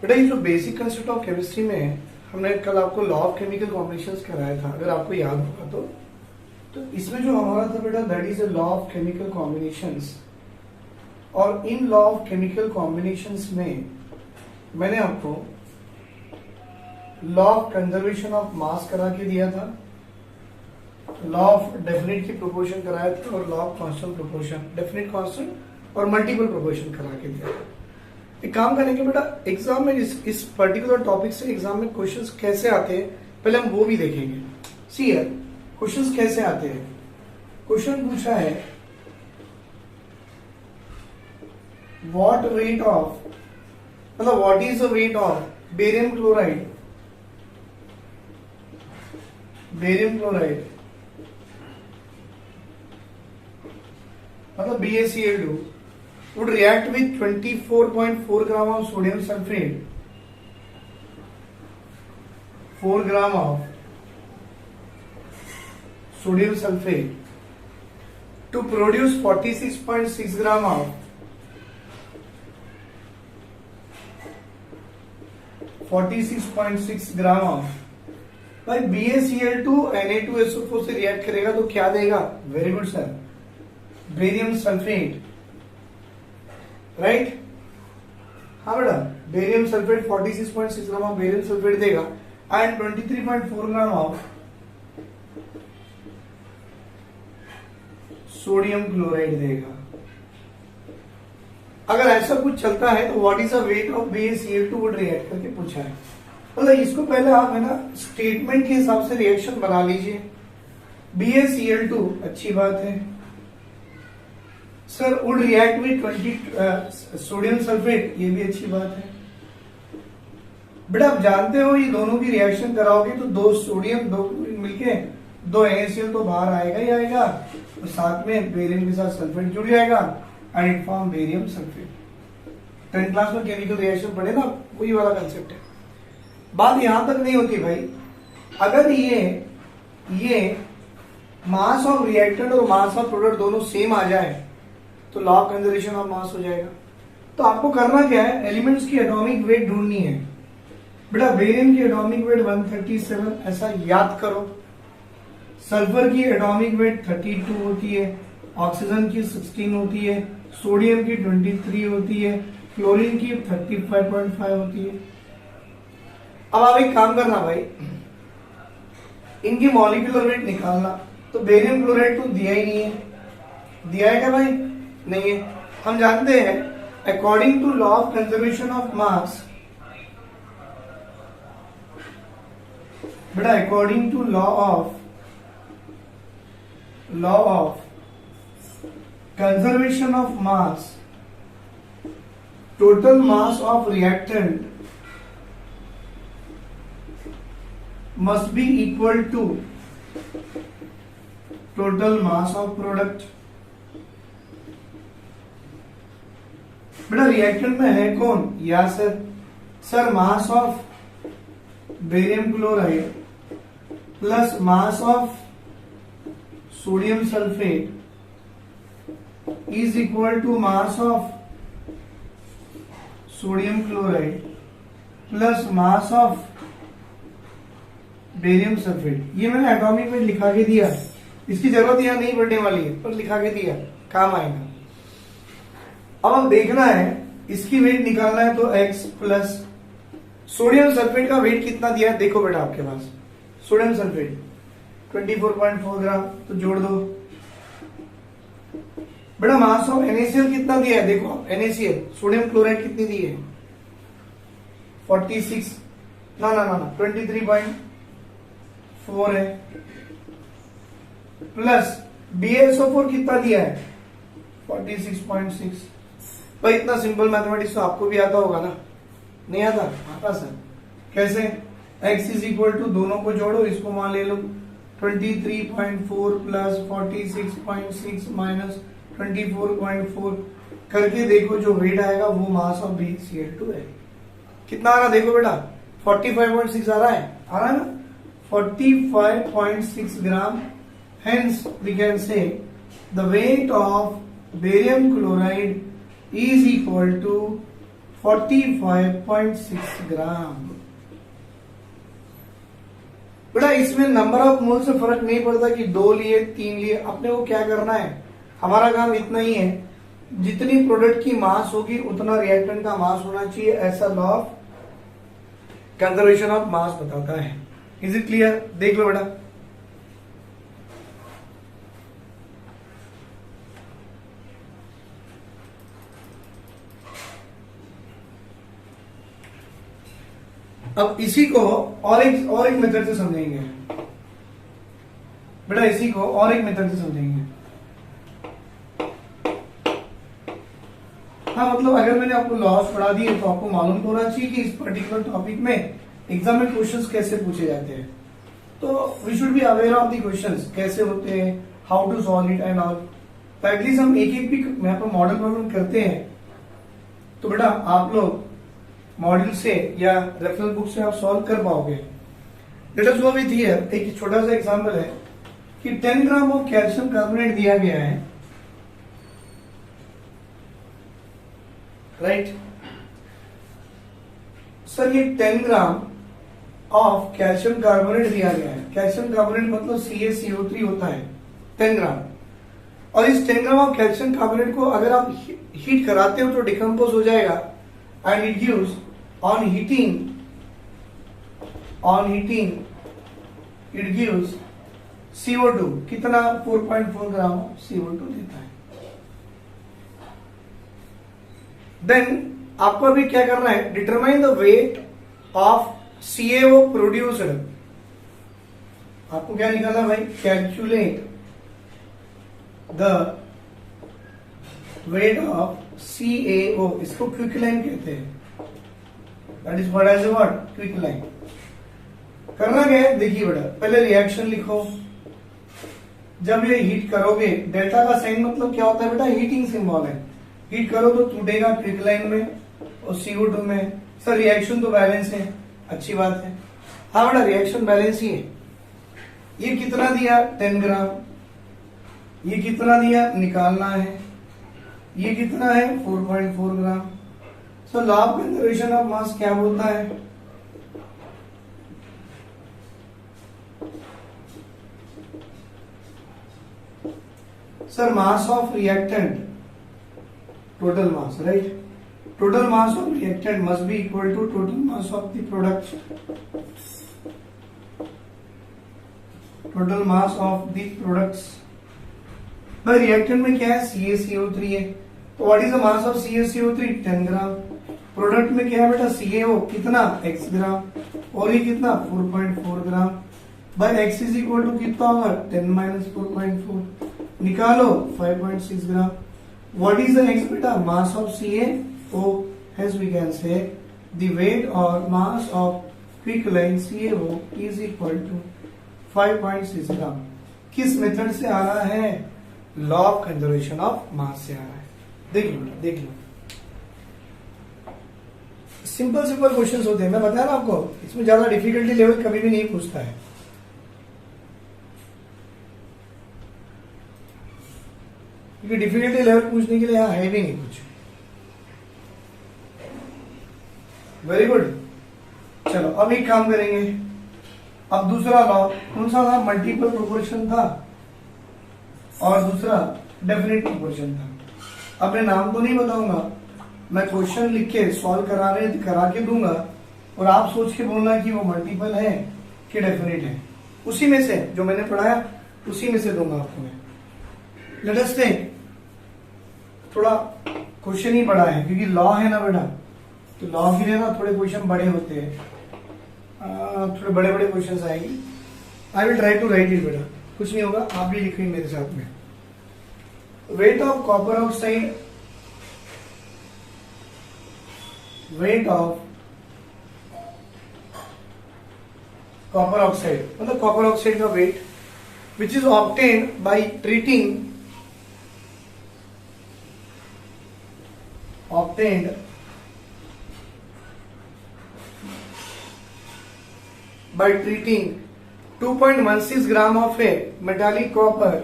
बेटा ये जो बेसिक कंसेप्ट ऑफ केमिस्ट्री में है, हमने कल आपको लॉ ऑफ केमिकल कॉम्बिनेशंस कराया था, अगर आपको याद होगा तो इसमें जो हमारा था बेटा that is a law of chemical combinations. और इन लॉ ऑफ केमिकल कॉम्बिनेशंस में मैंने आपको law of conservation of mass करा के दिया था, लॉ ऑफ डेफिनेट की प्रोपोर्शन कराया था और law of constant proportion, definite constant और मल्टीपल प्रोपोर्शन करा के दिया था। एक काम करेंगे बेटा, एग्जाम में इस पर्टिकुलर टॉपिक से एग्जाम में क्वेश्चंस कैसे आते हैं पहले हम वो भी देखेंगे। सी है क्वेश्चंस कैसे आते हैं। क्वेश्चन पूछा है व्हाट वेट ऑफ, मतलब what is the weight of barium chloride, barium chloride मतलब BaCl2 would react with 24.4 gram of sodium sulfate, 4 gram of sodium sulfate to produce 46.6 gram of 46.6 gram of भाई BaCl2 Na2SO4 से react करेगा तो क्या देगा? Very good sir, barium sulphate, right? हाँ बेटा, barium sulphate 46.6 gram of barium sulphate देगा and 23.4 gram of sodium chloride देगा। अगर ऐसा कुछ चलता है तो what is the weight of BaCl2 would react करके पूछा है। मतलब इसको पहले आप है ना स्टेटमेंट के हिसाब से रिएक्शन बना लीजिए। BaCl2 अच्छी बात है sir, would react with 20 sodium sulphate, ये भी अच्छी बात है बेटा। आप जानते हो ये दोनों की रिएक्शन कराओगे तो दो सोडियम दो मिलके दो NaCl तो बाहर आएगा ही आएगा और साथ में बेरियम के साथ सल्फेट जुड़ जाएगा and it form barium sulphate. 10th class में केमिकल रिएक्शन पढ़े ना, वही वाला कंसेप्ट है। बात यहां तक नहीं होती भाई, अगर ये मास ऑफ रिएक्टेंट और मास ऑफ प्रोडक्ट दोनों सेम आ जाए तो लॉ ऑफ कंजर्वेशन ऑफ मास हो जाएगा। तो आपको करना क्या है, एलिमेंट्स की एटॉमिक वेट ढूंढनी है बेटा। बेरियम की एटॉमिक वेट 137 ऐसा याद करो, सल्फर की एटॉमिक वेट 32 होती है, ऑक्सीजन की 16 होती है, सोडियम की 23 होती है, क्लोरीन की 35.5 होती है। अब आप एक काम करना भाई, इनकी मॉलिक्यूलर वेट निकालना। तो बेरियम क्लोराइड तो दिया ही नहीं है, दिया है क्या भाई? नहीं है। हम जानते हैं according to law of conservation of mass बेटा, according to law of conservation of mass, total mass of reactant must be equal to total mass of product। बेटा रिएक्टेंट में है कौन? या sir mass of barium chloride plus mass of sodium sulphate is equal to mass of sodium chloride plus mass of barium sulphate. ये मैंने atomic weight लिखा के दिया, इसकी जरूरत यहां नहीं पड़ने वाली है पर लिखा के दिया, काम आएगा। अब हम देखना है इसकी वेट निकालना है तो x प्लस सोडियम सल्फेट का वेट कितना दिया है देखो बेटा आपके पास, सोडियम सल्फेट 24.4 ग्राम तो जोड़ दो बेटा। मास ऑफ NaCl कितना दिया है देखो आप, NaCl सोडियम क्लोराइड कितनी दी है 46 ना 23.4 है, प्लस BaSO4 कितना दिया है 46.6। भाई इतना सिंपल मैथमेटिक्स तो आपको भी आता होगा ना? नहीं आता? आता सर। कैसे? x इज इक्वल टू, दोनों को जोड़ो, इसको मान ले लो 23.4 प्लस 46.6 माइनस 24.4 करके देखो जो वेट आएगा वो मास ऑफ BaCl2 है। कितना आ रहा देखो बेटा, 45.6 आ रहा है ना, 45.6 ग्राम। Hence we can say the weight of barium chloride is equal to 45.6 ग्राम। बेटा इसमें नंबर ऑफ मोल से फर्क नहीं पड़ता कि 2 लिए 3 लिए, अपने को क्या करना है, हमारा काम इतना ही है, जितनी प्रोडक्ट की मास होगी उतना रिएक्टेंट का मास होना चाहिए, ऐसा लॉ ऑफ कंजर्वेशन ऑफ मास बताता है। Is it clear? देख लो बेटा। अब इसी को और एक मेथड से समझेंगे बेटा, इसी को और एक मेथड से समझेंगे। हाँ मतलब अगर मैंने आपको लॉस पढ़ा दिए तो आपको मालूम होना चाहिए कि इस पर्टिकुलर टॉपिक में एग्जाम में क्वेश्चंस कैसे पूछे जाते हैं, तो we should be aware of the questions कैसे होते हैं, how to solve it and all. तो एटलीस्ट हम एक एक भी यहाँ पर मॉडल प्रॉब्लम करते हैं तो बेटा आप लोग मॉडल से या रेफरेंस बुक से आप सॉल्व कर पाओगे। Let us go with here, एक छोटा सा एग्जांपल है कि 10 ग्राम ऑफ कैल्शियम कार्बोनेट दिया गया है, राइट सर, ये 10 ग्राम ऑफ कैल्शियम कार्बोनेट दिया गया है। कैल्शियम कार्बोनेट मतलब CaCO3 होता है 10 ग्राम, और इस 10 ग्राम ऑफ कैल्शियम कार्बोनेट को अगर आप हीट कराते हो तो डिकम्पोज हो जाएगा and it gives on heating it gives CO2 कितना 4.4 ग्राम CO2 देता है। देन आपको अभी क्या करना है, determine the weight of CaO produced. आपको क्या निकालना भाई, calculate the weight of CaO, इसको क्विकलाइन कहते हैं, that is what as what quicklime. करना क्या है, देखिए बेटा पहले रिएक्शन लिखो, जब ये हीट करोगे, डेल्टा का साइन मतलब क्या होता है बेटा, हीटिंग सिंबल है, हीट करो तो टूटेगा क्विकलाइन में और CO2 में। सर रिएक्शन तो बैलेंस है, अच्छी बात है, हाँ बेटा रिएक्शन बैलेंस ही है। ये कितना दिया 10 ग्राम, ये कितना दिया निकालना है, ये कितना है 4.4 gram. So law of conservation of mass क्या बोलता है, sir mass of reactant total mass, right, total mass of reactant must be equal to total mass of the product, total mass of the products. भाई reactant में क्या है, CaCO3 है, तो what is the mass of CaCO3 10 gram. Product में क्या है बेटा CaO कितना x ग्राम, और ये कितना 4.4 gram, by x is equal to कितना होगा 10 माइनस 4.4, निकालो 5.6 gram. What is the x बेटा, mass of CaO, hence we can say the weight or mass of quicklime CaO is equal to 5.6 ग्राम। किस method से आ रहा है, लॉ ऑफ कंजर्वेशन ऑफ मास से आ रहा है। देख लो बेटा, देख लो, सिंपल सिंपल क्वेश्चंस होते हैं, मैं बताया ना आपको, इसमें ज्यादा डिफिकल्टी लेवल कभी भी नहीं पूछता है। क्योंकि डिफिकल्टी लेवल पूछने के लिए यहाँ है भी नहीं कुछ। वेरी गुड, चलो अब एक काम करेंगे, अब दूसरा लॉ कौन सा था, मल्टीपल प्रोपोर्शन था और दूसरा डेफिनेट प्रोपोर्शन था। अब मैं नाम तो नहीं बताऊंगा, मैं क्वेश्चन लिख के सॉल्व करा के दूंगा और आप सोच के बोलना कि वो मल्टीपल है कि डेफिनेट है, उसी में से जो मैंने पढ़ाया उसी में से दूंगा आपको मैं। लेट अस टेक, थोड़ा क्वेश्चन ही बड़ा है क्योंकि लॉ है ना बेटा, तो लॉ के लिए ना थोड़े क्वेश्चन बड़े होते हैं, थोड़े बड़े बड़े क्वेश्चन आएंगे। I will try to write it बेटा, कुछ नहीं होगा, आप भी लिखेंगे मेरे साथ में। Weight of copper oxide, weight of copper oxide मतलब कॉपर ऑक्साइड का weight which is obtained by treating, obtained by treating 2.16 gram of a metallic copper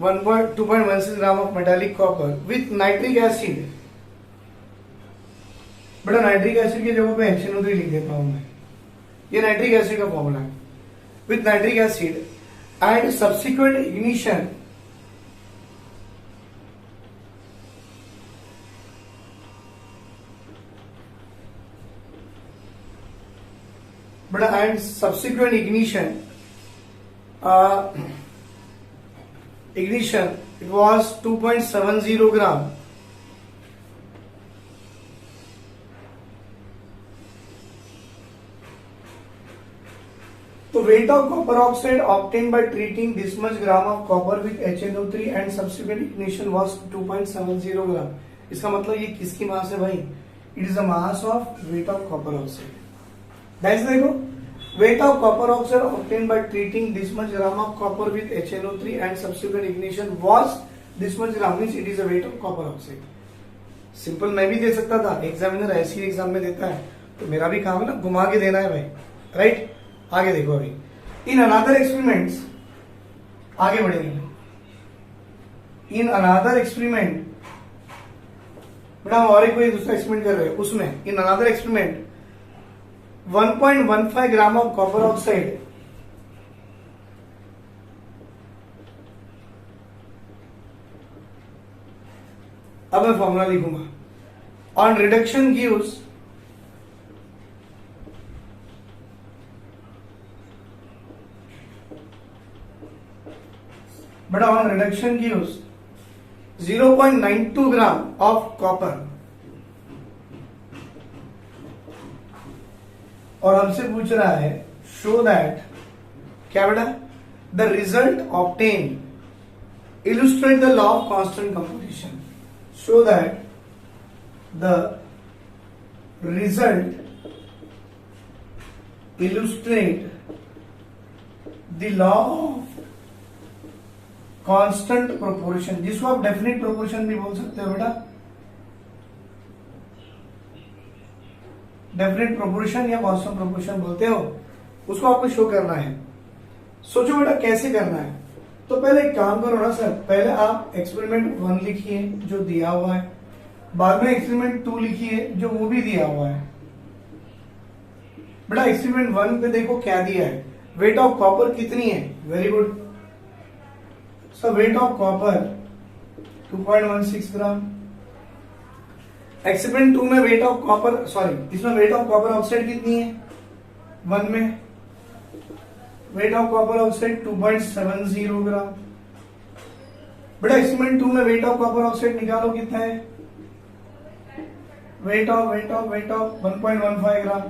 2.16 gram of metallic copper with nitric acid. बेटा nitric acid की जगह पे HNO3 लिख देता हूं मैं, ये नाइट्रिक एसिड का फॉर्मूला है। With nitric acid and subsequent ignition and subsequent ignition it was 2.70 gram। तो weight of copper oxide obtained by treating this much gram of copper with HNO3 and subsequent ignition was 2.70 gram। इसका मतलब ये किसकी मास है भाई? It is the mass of weight of copper oxide। देखो weight of copper oxide obtained by treating this much gram of copper with HNO3 and subsequent ignition was this much gram, means it is the weight of copper oxide। Simple मैं भी दे सकता था, examiner ऐसी exam में देता है तो मेरा भी काम है ना घुमा के देना है भाई, राइट। आगे देखो अभी इन अनदर एक्सपेरिमेंट्स, आगे बढ़ेंगे। इन अनदर एक्सपेरिमेंट बेटा हम और एक कोई दूसरा एक्सपेरिमेंट कर रहे हैं, उसमें in another experiment 1.15 gram of copper oxide अब मैं फॉर्मूला लिखूंगा। ऑन रिडक्शन गिव्स बेटा on reduction gives 0.92 gram of copper. और हमसे पूछ रहा है शो दैट, क्या बेटा, the result obtained illustrate the law of constant composition. Show that the result illustrate the law of constant proportion, जिसको आप डेफिनेट प्रोपोर्शन भी बोल सकते हो बेटा, डेफिनेट प्रोपोर्शन या कांस्टेंट प्रोपोर्शन बोलते हो, उसको आपको शो करना है। सोचो बेटा कैसे करना है। तो पहले एक काम करो ना सर, पहले आप एक्सपेरिमेंट 1 लिखिए जो दिया हुआ है, बाद में एक्सपेरिमेंट 2 लिखिए जो वो भी दिया हुआ है। बेटा एक्सपेरिमेंट 1 पे देखो क्या दिया है, वेट ऑफ कॉपर कितनी है, very good. So wait of copper 2.16 gram. Experiment 2 में वेट ऑफ कॉपर, सॉरी इसमें वेट ऑफ कॉपर ऑक्साइड कितनी है, 1 में वेट ऑफ कॉपर ऑक्साइड 2.70 ग्राम। बेटा एक्सपेरिमेंट 2 में वेट ऑफ कॉपर ऑक्साइड निकालो कितना है, weight of 1.15 gram.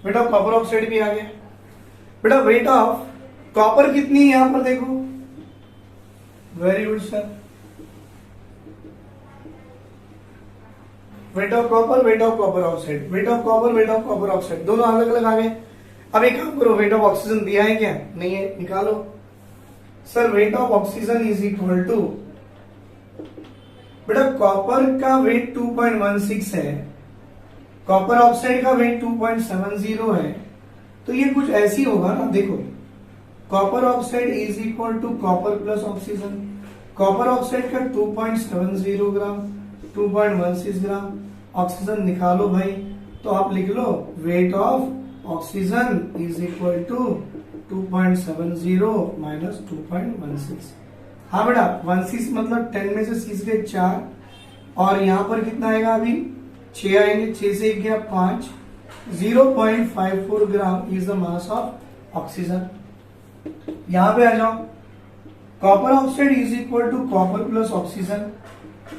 Wait of copper oxide भी आ गया। बेटा वेट ऑफ कॉपर कितनी है यहां पर देखो, very good sir. Weight of copper, wait of copper oxide, weight of copper, wait of copper oxide, दोनों अलग अलग आ गए। अब एक काम करो, वेट ऑफ ऑक्सीजन दिया है क्या, नहीं है, निकालो। Sir weight of oxygen is equal to, बेटा कॉपर का वेट 2.16 है, कॉपर ऑक्साइड का वेट 2.70 है, तो ये कुछ ऐसी होगा ना, देखो copper oxide is equal to copper plus oxygen. Copper oxide का 2.70 ग्राम, 2.16 ग्राम, ऑक्सीजन निकालो भाई, तो आप लिख लो weight of oxygen is equal to 2.70 minus 2.16। हाँ बेटा 16 मतलब 10 में से 6 गए 4, और यहां पर कितना आएगा, अभी 6 आएंगे, 6 से 1 गया 5, 0.54 gram is the mass of oxygen. यहां पे आ जाओ, copper oxide is equal to copper plus oxygen.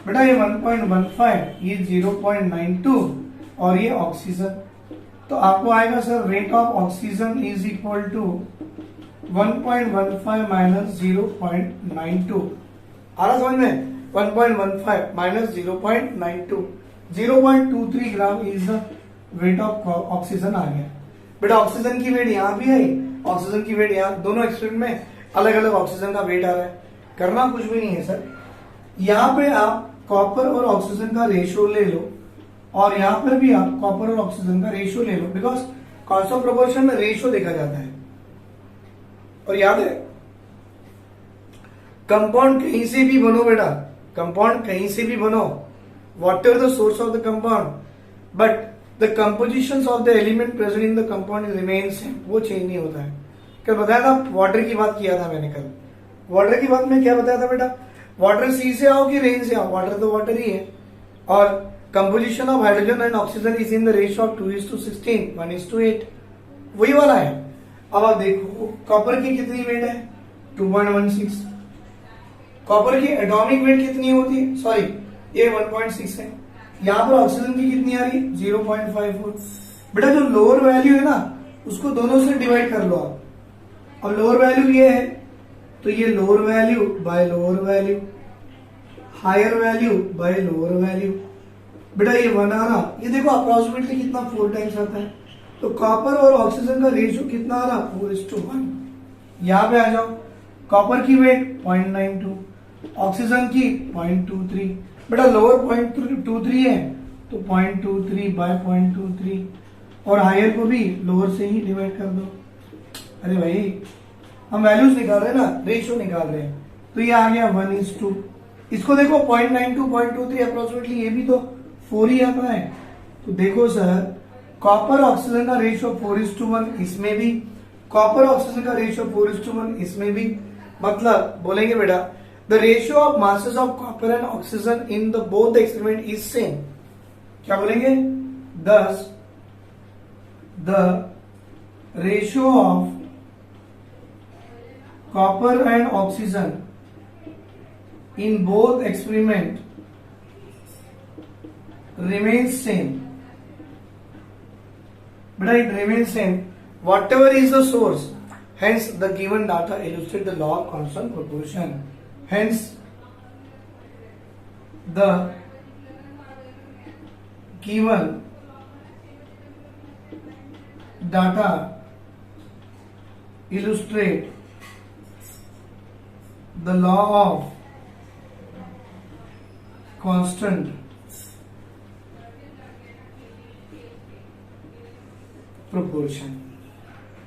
बेटा ये 1.15, ये 0.92 और ये ऑक्सीजन, तो आपको आएगा sir weight of oxygen is equal to 1.15 minus 0.92। आ रहा समझ में, 1.15 minus 0.92, 0.23 gram is the weight of oxygen आ गया। बेटा ऑक्सीजन की वेट यहां भी आई, ऑक्सीजन की वेट यहां, दोनों एक्सपेरिमेंट में अलग अलग ऑक्सीजन का वेट आ रहा है। करना कुछ भी नहीं है सर, यहां पे आप कॉपर और ऑक्सीजन का रेशियो ले लो, और यहां पर भी आप कॉपर और ऑक्सीजन का रेशियो ले लो, बिकॉज कांस्टेंट प्रोपोर्शन में रेशियो देखा जाता है। और याद है कंपाउंड कहीं से भी बनो बेटा, कंपाउंड कहीं से भी बनो, what ever the source of the compound, but the composition of the element present in the compound remain same, वो चेंज नहीं होता है। कल बताया था वाटर की बात किया था मैंने, कल वाटर की बात में क्या बताया था बेटा, वाटर सी से आओ कि रेन से आओ, वाटर तो वाटर ही है, और composition of hydrogen and oxygen is in the ratio of 2:16, 1:8, वही वाला है। अब आप देखो कॉपर की कितनी वेट है, 2.16, कॉपर की एटॉमिक वेट कितनी होती है, सॉरी ये 1.6 है, यहां पर ऑक्सीजन की कितनी आ रही है 0.54। बेटा जो लोअर वैल्यू है ना उसको दोनों से डिवाइड कर लो आप, अब लोअर वैल्यू ये है तो ये lower value by lower value, higher value by lower value, बेटा ये 1 आ रहा, ये देखो अप्रोक्सीमेटली कितना 4 टाइम्स आता है, तो कॉपर और ऑक्सीजन का रेशियो कितना आ रहा 4:1। यहां पे आ जाओ, कॉपर की वेट 0.92, ऑक्सीजन की 0.23, बेटा लोअर 0.23 है तो 0.23 बाय 0.23, और हायर को भी लोअर से ही डिवाइड कर दो। अरे भाई हम वैल्यूज निकाल रहे हैं ना, रेशियो निकाल रहे हैं, तो ये आ गया 1:2। इसको देखो 0.92, 0.23 अप्रोक्सीमेटली, ये भी तो 4 ही आता है, तो देखो सर कॉपर ऑक्सीजन का रेशियो 4:1, इसमें भी कॉपर ऑक्सीजन का रेशियो 4:1, इसमें भी, मतलब बोलेंगे बेटा the ratio of masses of copper and oxygen in the both experiment is same, क्या बोलेंगे, दस the ratio of copper and oxygen in both experiment remains same, but it remains same whatever is the source, hence the given data illustrate the law of constant proportion, hence the given data illustrate the law of constant proportion।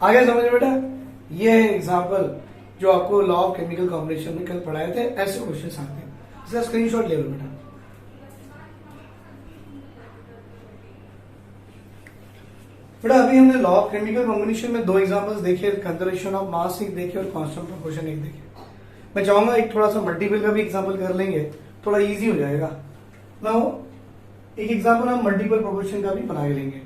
आ गया समझ में बेटा, ये है example जो आपको law of chemical combination में कल पढ़ाए थे, ऐसे क्वेश्चन आते हैं, इसका स्क्रीनशॉट ले लो बेटा। बेटा अभी हमने लॉ ऑफ केमिकल कॉम्बिनेशन में 2 एग्जांपल्स देखे, कंजर्वेशन ऑफ मास एक देखे और कांस्टेंट प्रोपोर्शन एक देखे। मैं चाहूंगा एक थोड़ा सा मल्टीपल का भी एग्जांपल कर लेंगे, थोड़ा इजी हो जाएगा। नाउ एक एग्जांपल हम मल्टीपल प्रोपोर्शन का भी बना के लेंगे।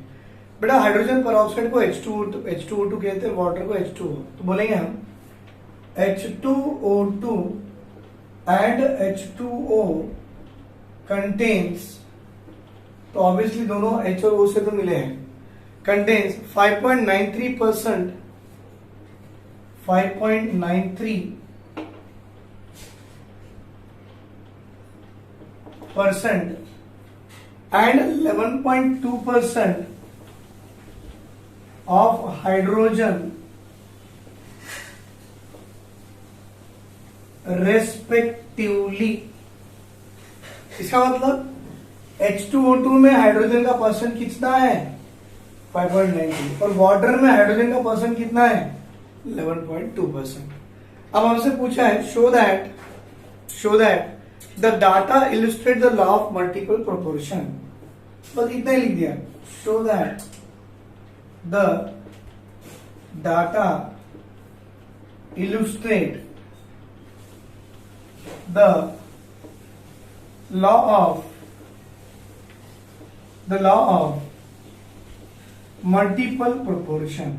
बेटा हाइड्रोजन परऑक्साइड को H2O2 कहते हैं, वाटर को H2O, तो बोलेंगे हम H2O2 एंड H2O कंटेन्स, तो ऑब्वियसली दोनों H और O से तो मिले हैं, contains 5.93% 5.93% and 11.2% of hydrogen respectively. इसका मतलब H2O2 में हाइड्रोजन का परसेंट कितना है 5.93 और वाटर में हाइड्रोजन का परसेंट कितना है 11.2%। अब हमसे पूछा है show that the data illustrate the law of multiple proportion, बस इतना ही लिख दिया, show that the data illustrate the law of multiple proportion।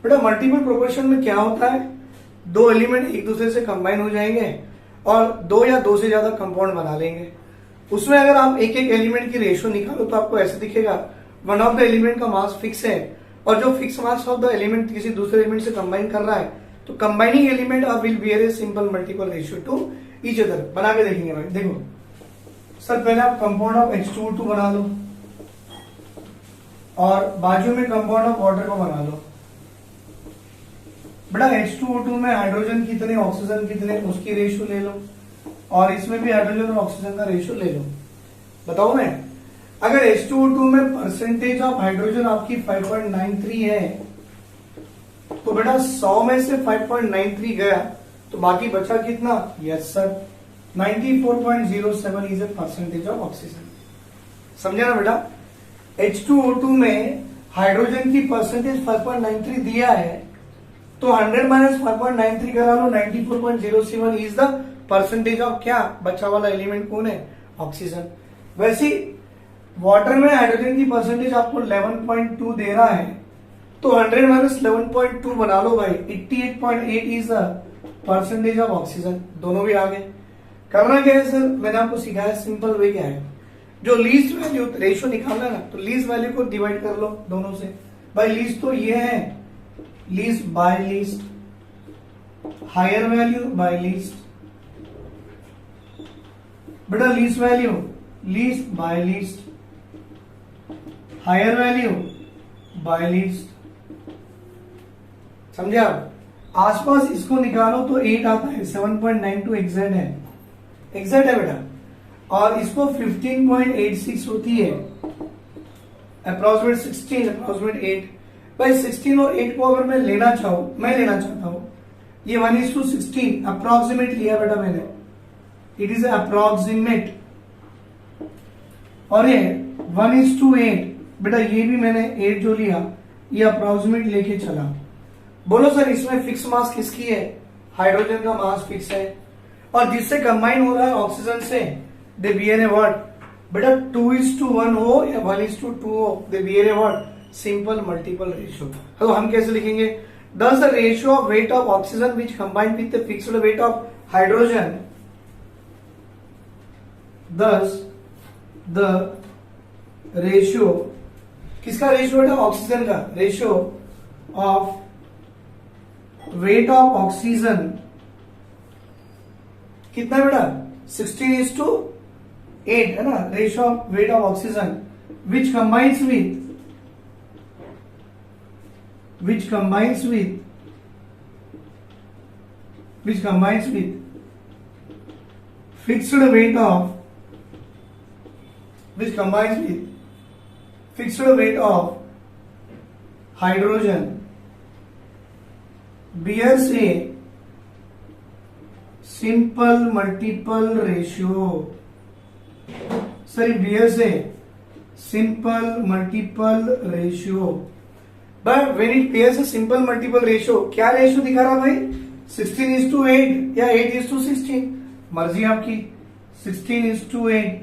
बेटा मल्टीपल प्रोपोर्शन में क्या होता है, दो एलिमेंट एक दूसरे से कंबाइन हो जाएंगे और दो या दो से ज्यादा कंपाउंड बना लेंगे। उसमें अगर आप एक एक एलिमेंट की रेशियो निकालो तो आपको ऐसे दिखेगा, वन ऑफ द एलिमेंट का मास फिक्स है और जो fix mass of the element किसी दूसरे एलिमेंट से कंबाइन कर रहा है, तो combining element will beer a simple multiple ratio two each other. बना के देखेंगे भाई। देखो सर पहले आप कंपाउंड ऑफ H2O2 बना लो और बाजू में कंपाउंड ऑफ वाटर को बना लो। बड़ा H2O2 में हाइड्रोजन कितने ऑक्सीजन कितने उसकी रेशियो ले लो और इसमें भी हाइड्रोजन और ऑक्सीजन का रेशियो ले लो। बताओ मैं, अगर H2O2 में परसेंटेज ऑफ हाइड्रोजन आपकी 5.93 है तो बेटा 100 में से 5.93 गया तो बाकी बचा कितना? Yes sir, 94.07 is a percentage of oxygen. समझा ना बेटा? H2O2 में हाइड्रोजन की परसेंटेज 5.93 दिया है, तो 100 माइनस 5.93 करा लो, 94.07 इज द परसेंटेज ऑफ क्या? बचा वाला एलिमेंट कौन है? ऑक्सीजन। वैसे वाटर में हाइड्रोजन की परसेंटेज आपको 11.2 दे रहा है, तो 100 माइनस 11.2 बना लो भाई, 88.8 is the percentage of oxygen. दोनों भी आ गए। करना क्या है सर? मैंने आपको सिखाया, सिंपल वे क्या है, जो लीस्ट वैल्यू रेशियो निकालना है ना, तो लीस्ट वैल्यू को डिवाइड कर लो दोनों से। भाई लीस्ट तो ये है, least by least, higher value by least. बेटा least value, least by least, higher value by least. समझे आप? आसपास इसको निकालो तो 8 आता है, 7.92 एग्जैक्ट है, एग्जैक्ट है बेटा। और इसको 15.86 होती है, अप्रोक्सीमेट 16, अप्रोक्सीमेट 8। भाई 16 और 8 को अगर मैं लेना चाहता हूं, ये 1:16 अप्रोक्सीमेट लिया बेटा मैंने, इट इज अप्रोक्सीमेट। और ये 1:8, बेटा ये भी मैंने 8 जो लिया, ये अप्रोक्सीमेट लेके चला। बोलो सर इसमें फिक्स मास किसकी है? हाइड्रोजन का मास फिक्स है, और जिससे कंबाइन हो रहा है ऑक्सीजन से, दे बियर ए व्हाट? बेटा 2:1 हो या 1:2 हो, दे beer A what? Simple multiple ratio. तो हम कैसे लिखेंगे? Thus the ratio of weight of oxygen which combined with the fixed weight of hydrogen, thus the ratio, किसका रेशियो बेटा? ऑक्सीजन का। Ratio of weight of oxygen कितना बेटा? 16:8 है ना, ratio of weight of oxygen which combines with fixed weight of hydrogen bears a simple multiple ratio. Sorry, bears a simple multiple ratio. But when it bears a simple multiple ratio, क्या ratio दिखा रहा भाई? 16:8 या 8:16, मर्जी आपकी। 16:8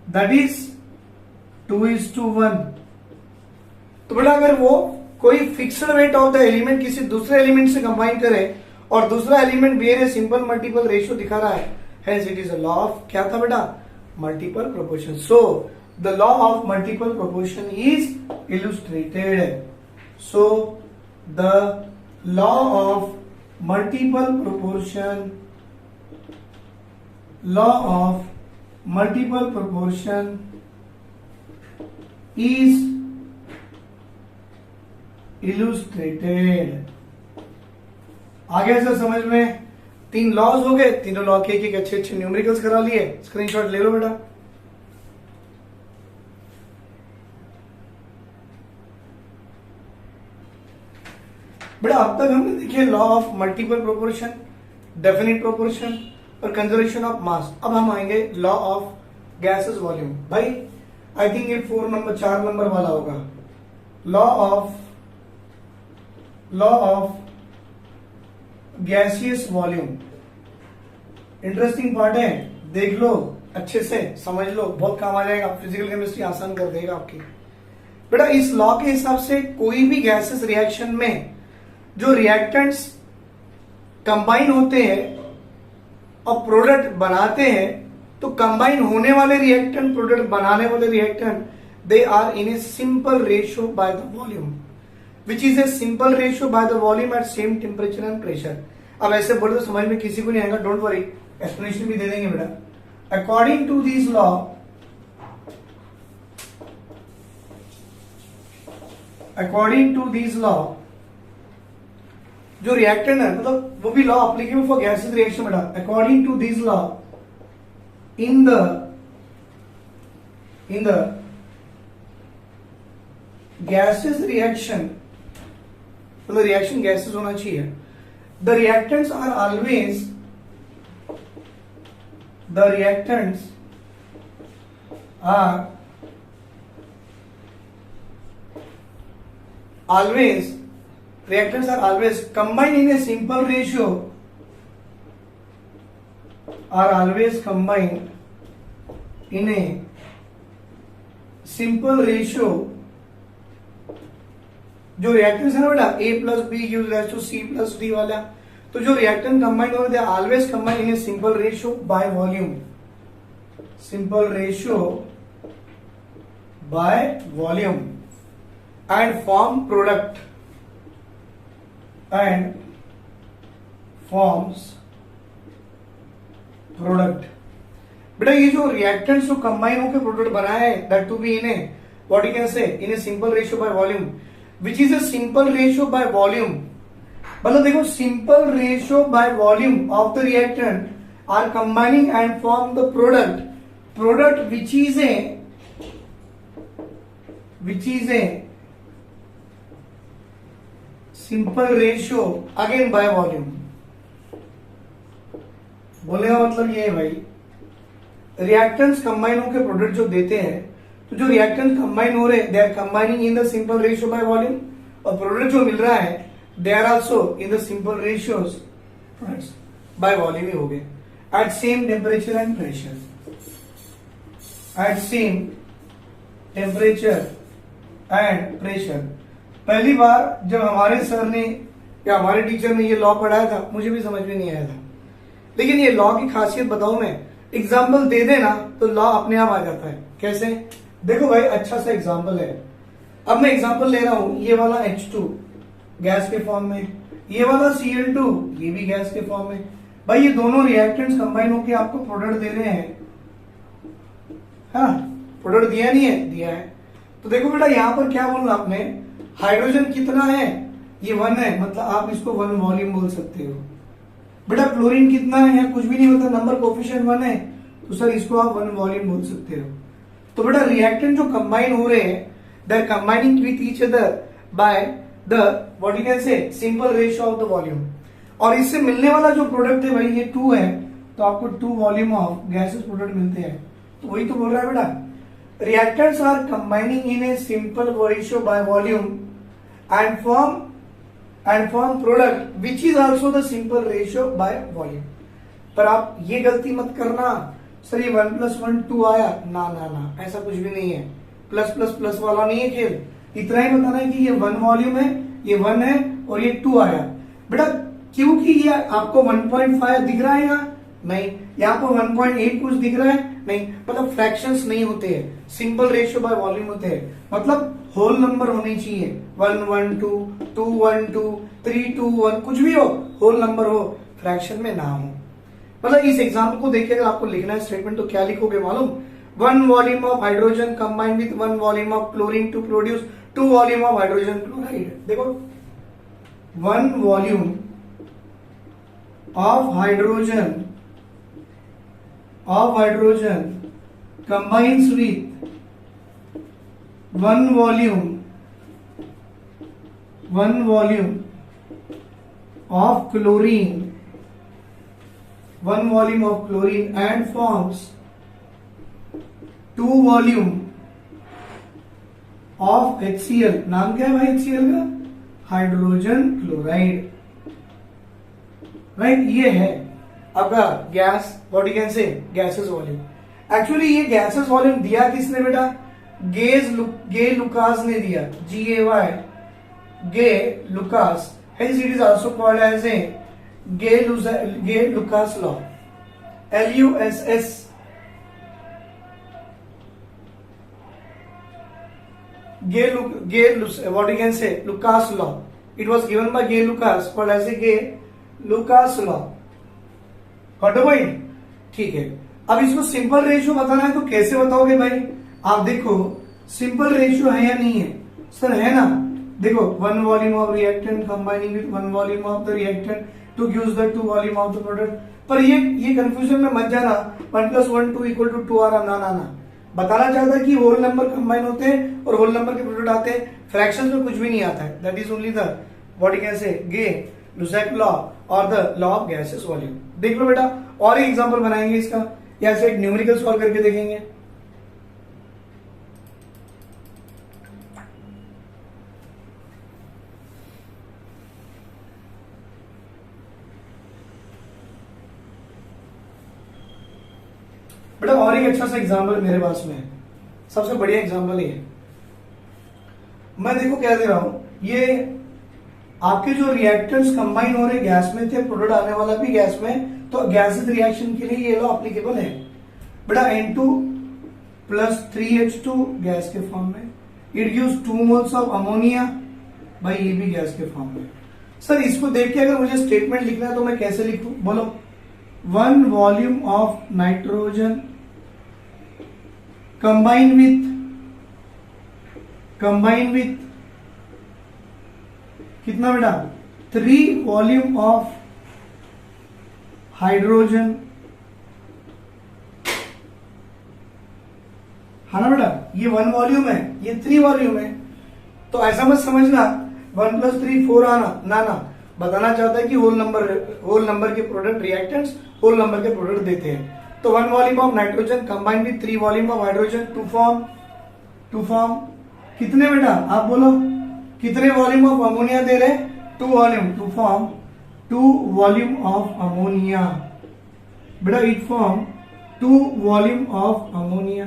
that is 2:1। तो बेटा अगर वो कोई fixed weight of the element किसी दूसरे एलिमेंट से कंबाइन करे और दूसरा element behave a simple multiple ratio दिखा रहा है, hence it is a law of क्या था बेटा? Multiple proportion. So the law of multiple proportion is illustrated. So the law of multiple proportion is illustrated। आ गया सर समझ में? 3 laws हो गए, तीनों लॉ के एक अच्छे अच्छे न्यूमेरिकल्स करा लिए। स्क्रीनशॉट ले लो बेटा। बेटा अब तक हमने देखे law of multiple proportion, definite proportion और कंजर्वेशन ऑफ मास। अब हम आएंगे लॉ ऑफ गैसेस वॉल्यूम। भाई आई थिंक ये 4 नंबर वाला होगा। Law of gaseous volume. Interesting part है, देख लो अच्छे से, समझ लो, बहुत काम आ जाएगा। फिजिकल केमिस्ट्री आसान कर देगा आपकी। बेटा इस लॉ के हिसाब से कोई भी गैसेस रिएक्शन में जो रिएक्टेंट्स कंबाइन होते हैं और प्रोडक्ट बनाते हैं, तो कंबाइन होने वाले रिएक्टेंट, प्रोडक्ट बनाने वाले reactant, they are in a simple ratio by the volume, which is a simple ratio by the volume at same temperature and pressure. अब ऐसे बोले तो समझ में किसी को नहीं आएगा, डोंट वरी, एक्सप्लेनेशन भी दे देंगे बेटा। अकॉर्डिंग टू दिस लॉ, जो रिएक्टेंट है, मतलब वो भी law applicable for gases reaction बेटा। According to this law, in the gaseous reaction मतलब रिएक्शन गैसेस होना चाहिए। The reactants are always the reactants are always combined in a simple ratio, are always combined in a simple ratio। जो reactants है ना बेटा A plus B gives rise to C plus D वाला, तो जो reactant combine हो रहे हैं always combine in a simple ratio by volume, simple ratio by volume and form product and forms product. बेटा ये जो रिएक्टेंट्स जो कंबाइन होकर प्रोडक्ट बनाया है that to be in a what you can say in a simple ratio by volume, which is a simple ratio by volume. मतलब देखो simple ratio by volume of the reactant are combining and form the product which is a simple ratio again by volume. बोले का मतलब ये है भाई, reactants combine होकर product जो देते हैं, तो जो रिएक्टेंट कंबाइन हो रहे हैं they are combining in the simple ratio by volume, और प्रोडक्ट जो मिल रहा है they are also in the simple ratios by volume ही हो गए at same temperature and pressure, at same temperature and pressure. पहली बार जब हमारे सर ने या हमारे टीचर ने ये लॉ पढ़ाया था मुझे भी समझ में नहीं आया था, लेकिन ये लॉ की खासियत बताऊं मैं, एग्जाम्पल दे देना तो लॉ अपने आप आ जाता है। कैसे? देखो भाई अच्छा सा एग्जाम्पल है, अब मैं एग्जाम्पल ले रहा हूं, ये वाला H2 गैस के फॉर्म में, ये वाला Cl2 ये भी गैस के फॉर्म में। भाई ये दोनों रिएक्टेंट्स कंबाइन होकर आपको प्रोडक्ट दे रहे हैं, हाँ प्रोडक्ट दिया नहीं है? दिया है। तो देखो बेटा यहां पर क्या बोलना आपने, हाइड्रोजन कितना है? ये 1 है, मतलब आप इसको 1 वॉल्यूम बोल सकते हो। बेटा क्लोरीन कितना है? कुछ भी नहीं होता, नंबर कोफिशिएंट 1 है, तो सर इसको आप 1 वॉल्यूम बोल सकते हो। तो बेटा रिएक्टेंट जो कंबाइन हो रहे हैं they are combining with each other by the what you can say simple ratio of the volume, और इससे मिलने वाला जो प्रोडक्ट है भाई ये 2 है, तो आपको 2 वॉल्यूम ऑफ गैसेस प्रोडक्ट मिलते हैं। तो वही तो बोल रहा है बेटा, reactants are combining in a simple ratio by volume and form product which is also the simple ratio by volume. पर आप ये गलती मत करना सर ये 1 + 1 2 आया, ना ना ना ऐसा कुछ भी नहीं है, प्लस प्लस प्लस वाला नहीं है खेल। इतना ही बताना है कि ये 1 वॉल्यूम है, ये 1 है और ये 2 आया। बेटा क्योंकि ये आपको 1.5 दिख रहा है यहाँ नहीं, यहाँ पर 1.8 कुछ दिख रहा है नहीं, मतलब फ्रैक्शंस नहीं होते हैं, सिंपल रेशियो बाय वॉल्यूम होते हैं, मतलब होल नंबर होने चाहिए, 1 1 2 2 1 2 3 2 1 कुछ भी हो, होल नंबर हो, फ्रैक्शन में ना हो। मतलब इस एग्जाम्पल को देखिए अगर आपको लिखना है स्टेटमेंट तो क्या लिखोगे मालूम, 1 volume of hydrogen combined with 1 volume of chlorine to produce 2 volume of hydrogen chloride. देखो 1 volume of hydrogen combines with 1 volume of chlorine, 1 volume of chlorine and forms 2 volume of HCl। नाम क्या है भाई HCl का? Hydrogen chloride, right. ये है आपका gas what you can say gases volume. Actually ये गैसेस वॉल्यूम दिया किसने बेटा? गे लुकास ने दिया, GAY गे लुकास, hence it is also called as a Gay लुकास law, LUSS। what you can say Lucas law, it was given by Gay Lucas called as a Gay Lucas law। got the point? ठीक है, अब इसको simple ratio बताना है तो कैसे बताओगे भाई? आप देखो सिंपल रेशियो है या नहीं है? सर है ना। देखो 1 volume of reactant combining with 1 volume of the reactant two gives the 2 volume of the product. पर ये कंफ्यूजन में मत जाना 1 + 1 2 = 2 आ रहा, ना ना ना। बताना चाहता है कि होल नंबर कंबाइन होते हैं और होल नंबर के प्रोडक्ट आते हैं, फ्रैक्शंस में कुछ भी नहीं आता है। That is only the what you can say Gay Lussac law और the law of gases volume. देख लो बेटा, और एक एग्जांपल बनाएंगे इसका, या से एक न्यूमेरिकल सॉल्व करके देखेंगे। बेटा और एक अच्छा सा एग्जांपल मेरे पास में है, सबसे बढ़िया एग्जांपल ये है। मैं देखो क्या दे रहा हूं, ये आपके जो रिएक्टेंट्स कंबाइन हो रहे गैस में थे, प्रोडक्ट आने वाला भी गैस में, तो गैसेस रिएक्शन के लिए ये लॉ एप्लीकेबल है बेटा। N2 प्लस 3H2 गैस के फॉर्म में, it gives 2 moles of ammonia, भाई ये भी गैस के फॉर्म में। सर इसको देख के अगर मुझे स्टेटमेंट लिखना है तो मैं कैसे लिखूं, बोलो। 1 volume of nitrogen combine with कितना बेटा, 3 वॉल्यूम ऑफ हाइड्रोजन, है ना बेटा। ये 1 वॉल्यूम है, ये 3 वॉल्यूम है। तो ऐसा मत समझना 1 + 3 4 आना, ना बताना चाहता है कि होल नंबर के प्रोडक्ट रिएक्टेंट्स होल नंबर के प्रोडक्ट देते हैं। तो 1 volume of nitrogen combined with 3 volume of hydrogen to form कितने बेटा, आप बोलो कितने वॉल्यूम ऑफ अमोनिया दे रहे, 2 volume, to form 2 volume of ammonia बेटा, it form 2 volume of ammonia.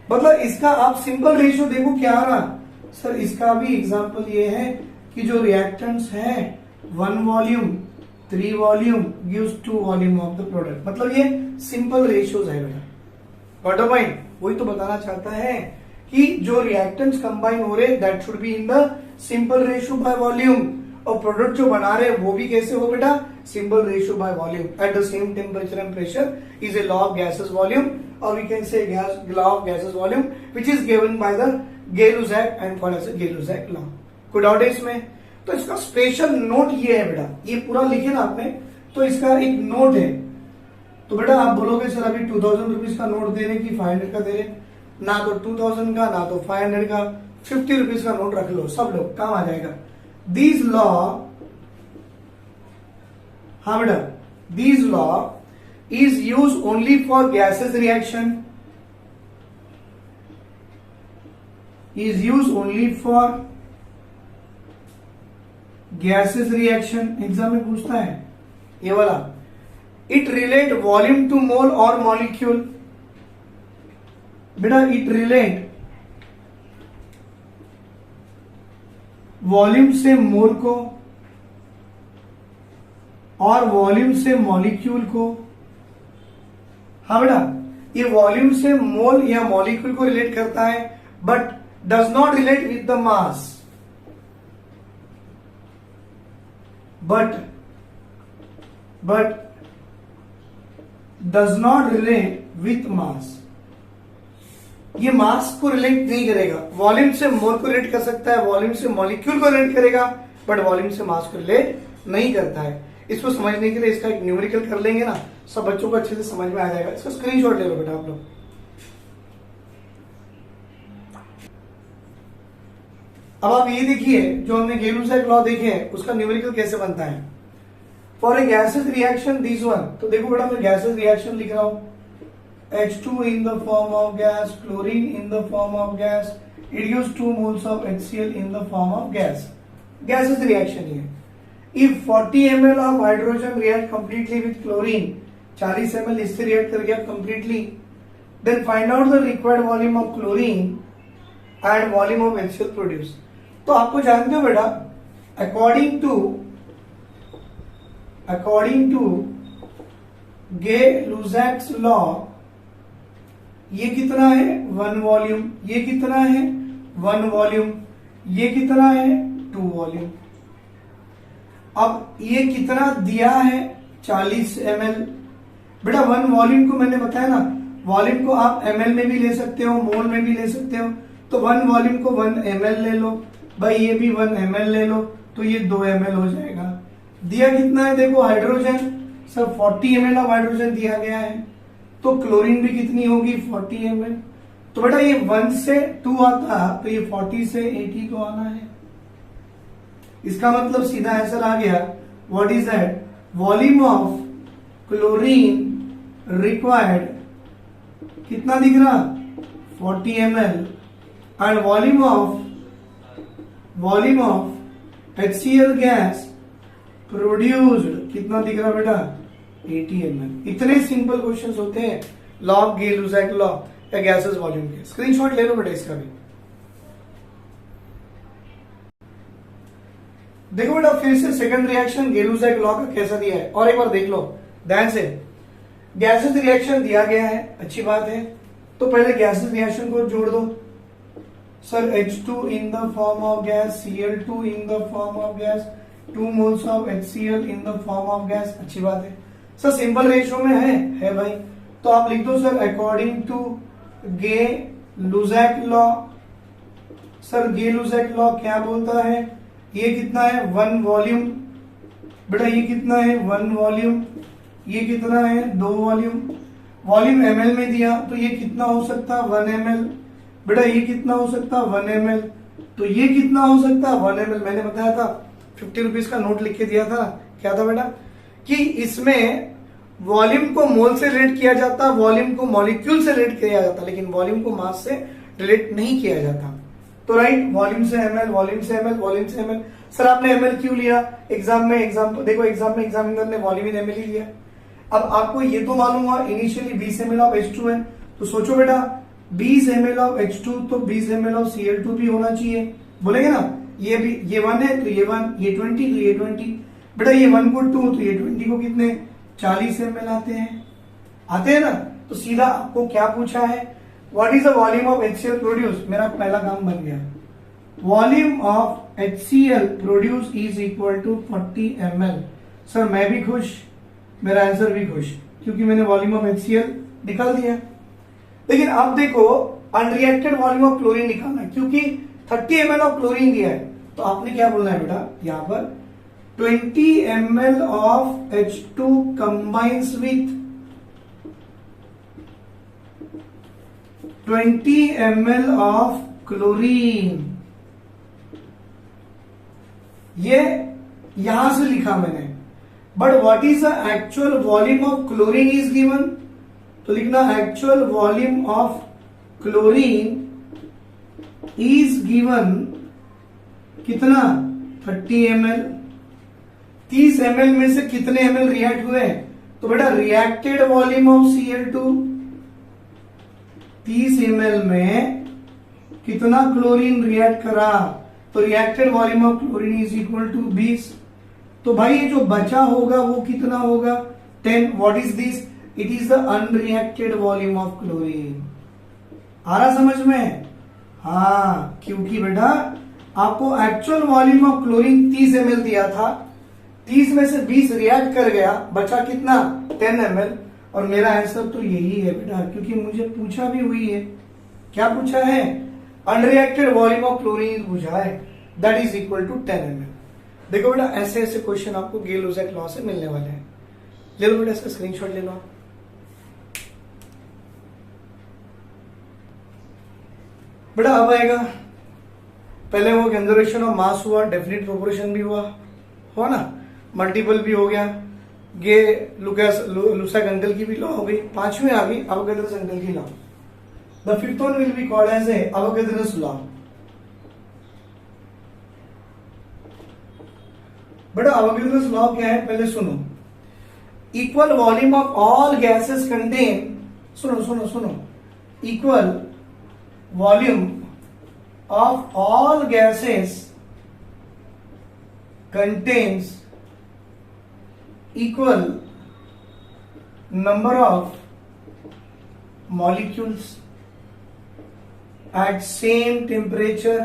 मतलब इसका आप सिंपल रेशियो देखो क्या आ रहा। सर इसका भी एग्जांपल ये है कि जो रिएक्टेंट्स हैं 1 volume 3 volume gives 2 volume of the product, मतलब ये सिंपल रेशियोज है बेटा। Got a point. वही तो बताना चाहता है कि जो रिएक्टेंट्स कंबाइन हो रहे that should be in the simple ratio by volume, और प्रोडक्ट जो बना रहे वो भी कैसे हो बेटा, simple ratio by volume at the same temperature and pressure is a law of gases volume, और we can say law of gases volume which is given by the Gay Lussac and called as Gay Lussac law. कोई doubt है इसमें? तो इसका special note ये है बेटा, ये पूरा लिखे ना आपने, तो इसका एक नोट है। तो बेटा आप बोलोगे सर अभी 2000 रुपीज का नोट दे रहे कि 500 का दे रहे, ना तो 2000 का ना तो 500 का, 50 रुपीज का नोट रख लो, सब लोग काम आ जाएगा। These law, हाँ बेटा, these law is used only for gases reaction, is used only for gases reaction। Exam में पूछता है ये वाला। It relate volume to mole or molecule, बेटा it relate वॉल्यूम से मोल को और वॉल्यूम से मॉलिक्यूल को। हाँ बेटा, ये वॉल्यूम से मोल या मॉलिक्यूल को रिलेट करता है, but does not relate with the mass, but does not relate with mass. ये मास को रिलेट नहीं करेगा, वॉल्यूम से मोल को रिलेट कर सकता है, वॉल्यूम से मॉलिक्यूल को रिलेट करेगा, बट वॉल्यूम से मास को रिलेट नहीं करता है। इसको समझने के लिए इसका एक न्यूमेरिकल कर लेंगे ना, सब बच्चों को अच्छे से समझ में आ जाएगा। इसका स्क्रीनशॉट ले लो बेटा आप लोग। अब आप ये देखिए जो हमने गे-लुसाक लॉ देखे हैं उसका न्यूमेरिकल कैसे बनता है। For a gases reaction this one, तो देखो बेटा मैं गैसेस रिएक्शन लिख रहा हूं, H2 in the form of gas, chlorine in the form of gas, it gives 2 moles of HCl in the form of gas. Gases reaction here. If 40 ml of hydrogen react completely with chlorine, 40 ml इससे react कर गया completely, then find out the required volume of chlorine and volume of HCl produced. तो आपको जानते हो बेटा, according to गे-लुसाक्स law, ये कितना है 1 वॉल्यूम, ये कितना है 1 वॉल्यूम, ये कितना है 2 वॉल्यूम। अब ये कितना दिया है 40 ml। बेटा 1 वॉल्यूम को मैंने बताया ना, वॉल्यूम को आप ml में भी ले सकते हो, मोल में भी ले सकते हो, तो 1 वॉल्यूम को 1 ml ले लो, भाई ये भी 1 ml ले लो, तो ये 2 ml हो जाएगा। दिया कितना है देखो, hydrogen sir 40 ml of hydrogen दिया गया है, तो क्लोरीन भी कितनी होगी 40 ml। तो बेटा ये 1 से 2 आता, तो ये 40 से 80 को आना है। इसका मतलब सीधा आंसर आ गया, what is that, volume of chlorine required, कितना दिख रहा, 40 ml, and volume of HCl gas produced, कितना दिख रहा बेटा, 80 ml। इतने सिंपल क्वेश्चंस होते हैं लॉ ऑफ गे-लुसाक लॉ या गैसेस वॉल्यूम के। स्क्रीनशॉट ले लो बेटा इसका भी। देखो बेटा फिर से सेकंड रिएक्शन गे-लुसाक लॉ का कैसा दिया है, और एक बार देख लो ध्यान से। गैसेस रिएक्शन दिया गया है, अच्छी बात है, तो पहले गैसेस रिएक्शन को जोड़ दो। Sir H2 in the form of gas, Cl2 in the form of gas, 2 moles of HCl in the form of gas, अच्छी बात है। सर सिंपल रेशियो में है भाई, तो आप लिख दो sir according to Gay Lussac law. Sir Gay Lussac law क्या बोलता है, ये कितना है 1 वॉल्यूम, बेटा ये कितना है 1 वॉल्यूम, ये कितना है 2 वॉल्यूम, वॉल्यूम ml में दिया तो ये कितना हो सकता है 1 ml, बेटा ये कितना हो सकता है 1 ml, तो ये कितना हो सकता है 1 ml। मैंने बताया था 50 रुपीज का नोट लिख के दिया था, क्या था बेटा, कि इसमें वॉल्यूम को मोल से रिलेट किया जाता, वॉल्यूम को मॉलिक्यूल से रिलेट किया जाता, लेकिन वॉल्यूम को मास से रिलेट नहीं किया जाता। तो राइट, वॉल्यूम से ml, वॉल्यूम से ml, वॉल्यूम से ml। सर आपने ml क्यों लिया एग्जाम में, देखो एग्जाम में एग्जामिनर ने वॉल्यूम इन ml ही लिया। अब आपको ये तो मालूम हुआ इनिशियली 20 ml ऑफ H2 है, तो सोचो बेटा 20 ml ऑफ H2 तो 20 ml ऑफ Cl2 भी होना चाहिए, बोलेंगे ना, ये भी, ये 1 है तो ये 1, ये 20 तो ये 20, बेटा ये 1 को 2 तो ये 20 को कितने 40 ml आते हैं ना। तो सीधा आपको क्या पूछा है, what is the volume of HCl produce, मेरा पहला काम बन गया। Volume of HCl produce is equal to 40 ml। Sir मैं भी खुश, मेरा आंसर भी खुश, क्योंकि मैंने वॉल्यूम ऑफ HCl निकाल दिया। लेकिन अब देखो अनरिएक्टेड वॉल्यूम ऑफ क्लोरीन निकालना है, क्योंकि 30 ml ऑफ क्लोरीन दिया है, तो आपने क्या बोलना है बेटा, यहां पर 20 ml of H2 combines with 20 ml of chlorine. ये यहां से लिखा मैंने, but what is the actual volume of chlorine is given, तो लिखना actual volume of chlorine is given कितना 30 ml। 30 ml में से कितने ml रिएक्ट हुए, तो बेटा reacted volume of Cl2, 30 ml में कितना क्लोरीन रिएक्ट करा, तो reacted volume of chlorine is equal to 20। तो भाई ये जो बचा होगा वो कितना होगा 10। What is this, it is the unreacted volume of chlorine. आ रहा समझ में, हाँ, क्योंकि बेटा आपको actual volume of chlorine 30 ml दिया था, 30 में से 20 रिएक्ट कर गया, बचा कितना 10 ml, और मेरा आंसर तो यही है बेटा, क्योंकि मुझे पूछा भी हुई है, क्या पूछा है, अनरिएक्टेड वॉल्यूम ऑफ क्लोरीन पूछा है, that is equal to 10 ml। देखो बेटा ऐसे ऐसे क्वेश्चन आपको गे-लुसाक लॉ से मिलने वाले हैं। ले लो बेटा इसका स्क्रीनशॉट ले लो। बेटा अब आएगा, पहले वो कंजर्वेशन ऑफ मास हुआ, डेफिनेट प्रोपोर्शन भी हुआ ना, मल्टीपल भी हो गया, गे-लुसाक अंकल की भी लॉ हो गई, 5वीं आ गई अवोगाड्रोस अंकल की law. The fifth one will be called as a Avogadro's law. बेटा अवोगाड्रोस लॉ क्या है पहले सुनो, equal volume of all gases contain, सुनो, equal volume of all gases contains equal number of molecules at same temperature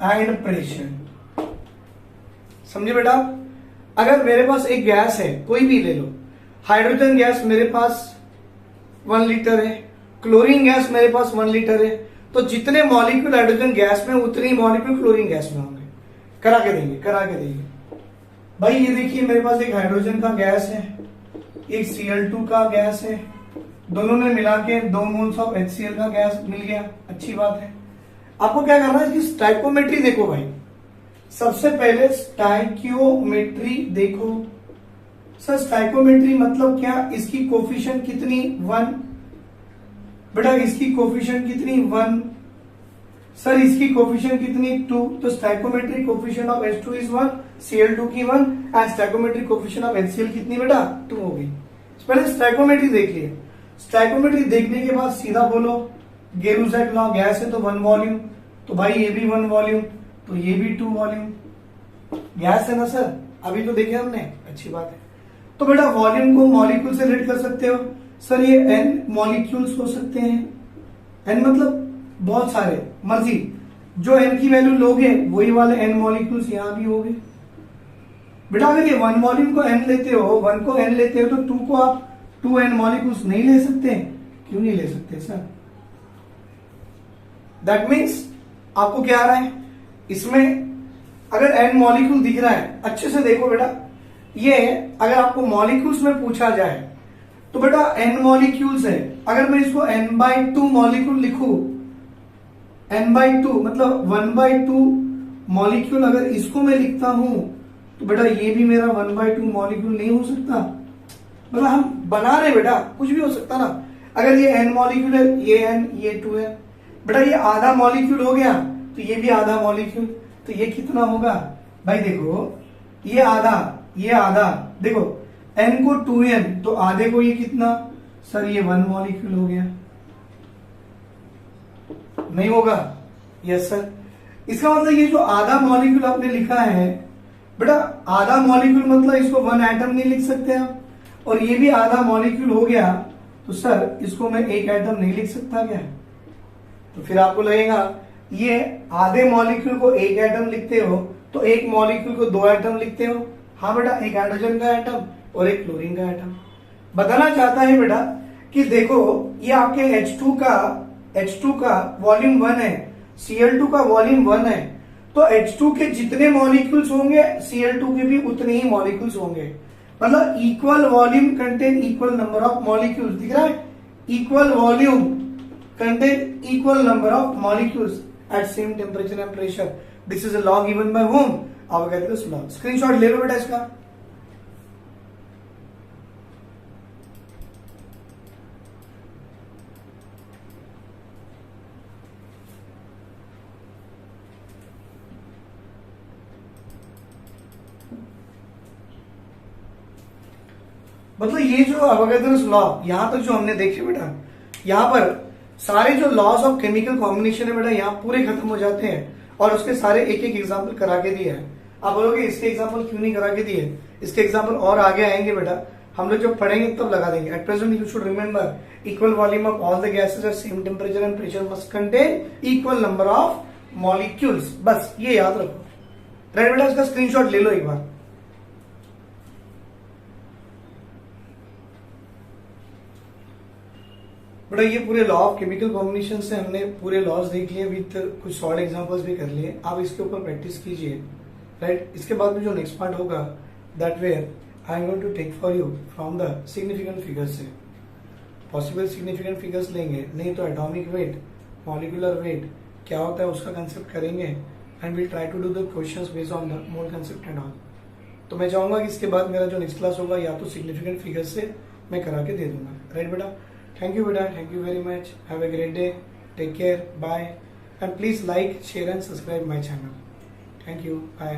and pressure। समझे बेटा, अगर मेरे पास एक गैस है, कोई भी ले लो, हाइड्रोजन गैस मेरे पास 1 लीटर है, क्लोरीन गैस मेरे पास 1 लीटर है, तो जितने मॉलिक्यूल हाइड्रोजन गैस में उतने ही मॉलिक्यूल क्लोरीन गैस में होंगे। करा के देंगे भाई। ये देखिए मेरे पास एक हाइड्रोजन का गैस है, एक Cl2 का गैस है, दोनों ने मिला के 2 मोल्स ऑफ HCl का गैस मिल गया, अच्छी बात है। आपको क्या करना है, इसकी स्टोइकोमेट्री देखो भाई, सबसे पहले स्टाइकियोमेट्री देखो। सर स्टाइकोमेट्री मतलब क्या? इसकी कोफिशिएंट कितनी? 1। बेटा इसकी कोफिशिएंट कितनी? 1। सर इसकी कोफिशिएंट कितनी? 2। तो stoichiometric coefficient of H2 is 1, Cl2 की 1 and stoichiometric coefficient of HCl कितनी बेटा? 2 होगी। पहले स्टाइकोमेट्री देख लिए। स्टाइकोमेट्री देखने के बाद सीधा बोलो गेरुसेट लॉ, गैस है तो 1 वॉल्यूम, तो भाई ये भी 1 वॉल्यूम, तो ये भी 2 वॉल्यूम। गैस है ना सर, अभी तो देखे हमने, अच्छी बात है। तो बेटा वॉल्यूम को मॉलिक्यूल से रिलेट कर सकते हो। सर ये n मॉलिक्यूल्स हो सकते हैं। n मतलब बहुत सारे, मर्जी जो n की वैल्यू लोगे वही वाले n मॉलिक्यूल्स यहां भी होंगे। बेटा अगर ये 1 वॉल्यूम को n लेते हो, 1 को n लेते हो, तो 2 को आप 2n मॉलिक्यूल्स नहीं ले सकते? क्यों नहीं ले सकते सर? दैट मीन्स आपको क्या आ रहा है इसमें, अगर n मॉलिक्यूल दिख रहा है, अच्छे से देखो बेटा, ये अगर आपको मॉलिक्यूल्स में पूछा जाए तो बेटा n मॉलिक्यूल्स है। अगर मैं इसको n/2 मॉलिक्यूल लिखूं, n/2 मतलब 1/2 मॉलिक्यूल, अगर इसको मैं लिखता हूं तो बेटा ये भी मेरा 1/2 मॉलिक्यूल नहीं हो सकता? मतलब हम बना रहे बेटा, कुछ भी हो सकता ना। अगर ये n मॉलिक्यूल है, ये n, ये 2 है, बेटा ये आधा मॉलिक्यूल हो गया, तो ये भी आधा मॉलिक्यूल, तो ये कितना होगा भाई? देखो ये आधा, ये आधा, देखो n को 2n, तो आधे को ये कितना? सर ये 1 मॉलिक्यूल हो गया, नहीं होगा? Yes sir. इसका मतलब ये जो आधा मॉलिक्यूल आपने लिखा है बेटा, आधा मॉलिक्यूल मतलब इसको 1 एटम नहीं लिख सकते आप, और ये भी आधा मॉलिक्यूल हो गया, तो सर इसको मैं 1 एटम नहीं लिख सकता क्या? तो फिर आपको लगेगा ये आधे मॉलिक्यूल को 1 एटम लिखते हो, तो एक मॉलिक्यूल को 2 एटम लिखते हो। हाँ बेटा, एक हाइड्रोजन का एटम और एक क्लोरीन का एटम। बताना चाहता है बेटा कि देखो ये आपके H2 का वॉल्यूम 1 है, Cl2 का वॉल्यूम 1 है, तो H2 के जितने मॉलिक्यूल्स होंगे Cl2 के भी उतने ही मॉलिक्यूल्स होंगे। मतलब equal volume contain equal number of molecules. दिख रहा है? Equal volume contain equal number of molecules at same temperature and pressure. This is a law given by होम? Avogadro's law. स्क्रीनशॉट ले लो बेटा इसका। मतलब ये जो अवोगाड्रोस लॉ यहां तक जो हमने देखे बेटा, यहां पर सारे जो लॉस ऑफ केमिकल कॉम्बिनेशन है बेटा यहाँ पूरे खत्म हो जाते हैं, और उसके सारे एक एक एग्जाम्पल करा के दिए हैं। आप बोलोगे इसके एग्जाम्पल क्यों नहीं करा के दिए? इसके एग्जाम्पल और आगे आएंगे बेटा, हम लोग जब पढ़ेंगे तब लगा देंगे। At present you should remember equal volume of all the gases at same temperature and pressure must contain equal number of molecules. बस ये याद रखो। राइट बेटा, इसका स्क्रीनशॉट ले लो एक बार। बेटा ये पूरे लॉ ऑफ केमिकल कॉम्बिनेशन से हमने पूरे लॉज देख लिए, विथ कुछ सॉल्ट एग्जांपल्स भी कर लिए। आप इसके ऊपर प्रैक्टिस कीजिए। राइट, इसके बाद में जो नेक्स्ट पार्ट होगा that where I am going to take for you from the significant figures से। पॉसिबल सिग्निफिकेंट फिगर्स लेंगे, नहीं तो एटॉमिक वेट, मॉलिकुलर वेट क्या होता है उसका कंसेप्ट करेंगे, and will try to do the questions based on the mole concept and all. तो मैं चाहूंगा कि इसके बाद मेरा जो नेक्स्ट क्लास होगा या तो सिग्निफिकेंट फिगर्स से मैं करा के दे दूंगा। राइट बेटा, thank you beta, thank you very much, have a great day, take care, bye, and please like, share and subscribe my channel. Thank you, bye.